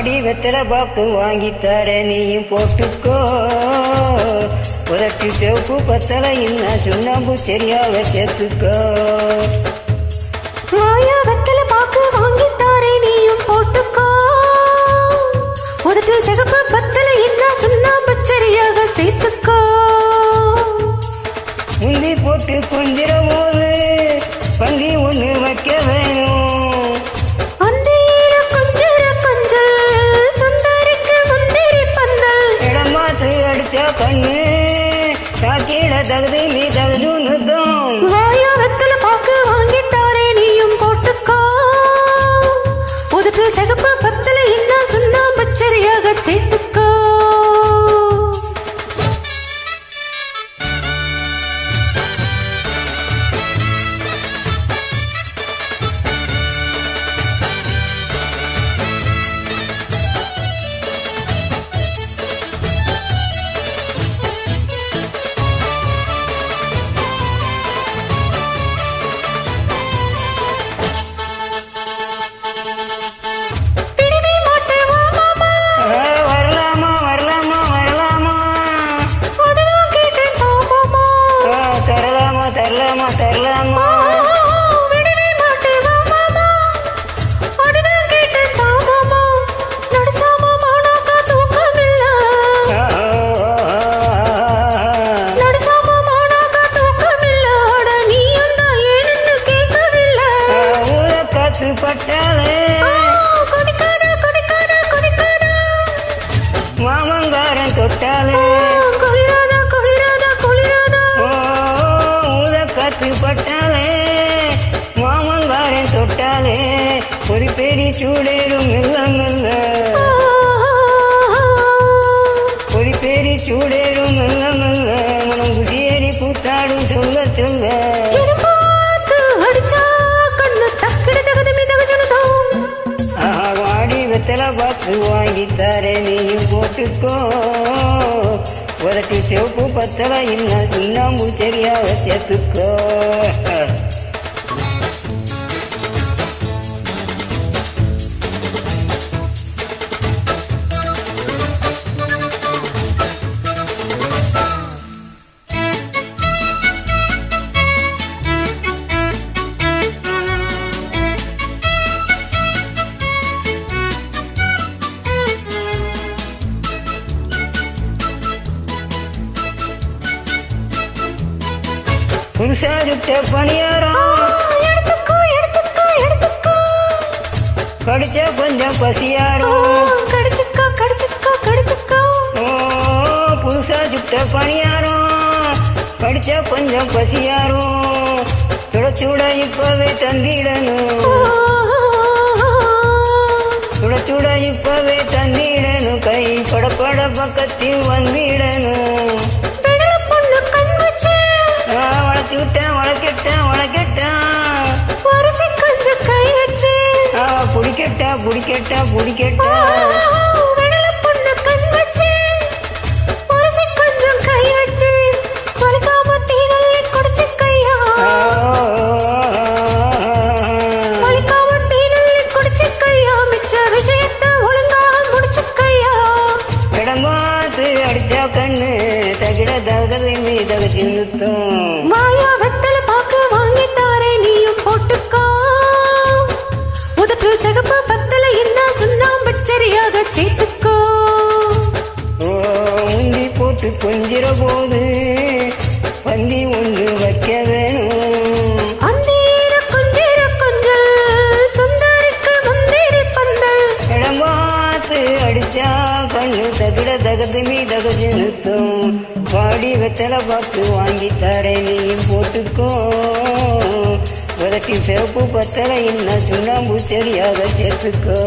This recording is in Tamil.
வாடி வெத்தலை பாக்கு வாங்கித்தார நீயும் போட்டுக்கோ. உதட்டி சிவப்பு பத்தலை இன்னும் சுண்ணாம்பு சரியாக சேர்த்துக்கோ. வாயா வெத்தலை பாக்கு வாங்கித்தாரே நீயும் போட்டுக்கோ. உதட்டில் சிவப்பு பத்தலை இன்னும் சுண்ணாம்பு சரியாக சேர்த்துக்கோ. முந்தி போட்டு கொஞ்சிற போது பந்தி ஒன்று வைக்க வேணும். அந்தியில கொஞ்சிற கொஞ்சல் சுந்தரிக்கு முந்திரி பந்தல். இடமாத்து அடிச்ச கண்ணு சாக்கியில தகுதி நீ தகுதுன்னு தான். வாயா வெத்தலை பாக்கு வாங்கித்தாரே நீயும் போட்டுக்கோ. உதட்டில் சிவப்பு பத்தலை இன்னும் சுண்ணாம்பு சரியாக சேர்த்துக்கோ. மாமங்காரன் தொட்டாலே குளிராதா குளிராதா குளிராதா. ஊத காத்து பட்டாலே மாமங்காரன் தொட்டாலே ஒரு பெரிய சூடேறும் மெல்ல மெல்ல. ஒரு பெரிய சூடேறும் மெல்ல மெல்ல. மனம் குதியேறி கூத்தாடும் சொல்ல சொல்ல. வாடி வெத்தலை பாக்கு வாங்கித்தாரே நீயும் போட்டுக்கோ. உதட்டி சிவப்பு பத்தலை இன்னும் சுண்ணாம்பு சரியாக சேர்த்துக்கோ. புருஷா சுட்ட பணியாரம் எடுத்துக்கோ எடுத்துக்கோ எடுத்துக்கோ. கடிச்ச கொஞ்சம் பசியாரும். கடிச்சுக்கோ கடிச்சுக்கோ கடிச்சுக்கோ. புருஷா சுட்ட பணியாரம் கடிச்ச கொஞ்சம் பசியாரும். சுட சுட இப்பவே தந்திடணும். சுட சுட இப்பவே தந்திடணும். கை படப்பட பக்கத்தில் வந்திடணும். வளக்கிட்டேன் வளக்கிட்டேன் வளக்கிட்டேன். கொஞ்சம் கை வச்சு புடிக்கட்டா புடிக்கட்டா புடிக்கட்டா. பொண்ணு கண் வச்சு கொஞ்சம் கை வச்சு வலிக்காம தீனல்லி குடிச்சு கையா. வலிக்காம தீனல்லி குடிச்சு கையா. மிச்ச விஷயத்தை ஒழுங்கா முடிச்சு கையா. இடமாத்து அடிச்சா கண்ணு தகிட தகதை மீதக சின்னுத்தோம். வாயா வெத்தலை பாக்கு வாங்கித்தாரே நீயும் போட்டுக்கோ. உதட்டில் சிகப்பு பத்தலை இன்னும் சுண்ணாம்பு சரியாக சேர்த்துக்கோ. முந்தி போட்டு கொஞ்சிற போது பந்தி ஒன்று வைக்க வேணும். அந்தியில கொஞ்சிற கொஞ்சல் சுந்தரிக்கு முந்திரி பந்தல். இடமாத்து அடிச்சா கண்ணு தகிட தகது மீதக சின்னுத்தோம். வாடி வெத்தலை பாக்கு வாங்கித்தாரே நீயும் போட்டுக்கோ. உதட்டி சிவப்பு பத்தலை இன்னும் சுண்ணாம்பு சரியாக சேர்த்துக்கோ.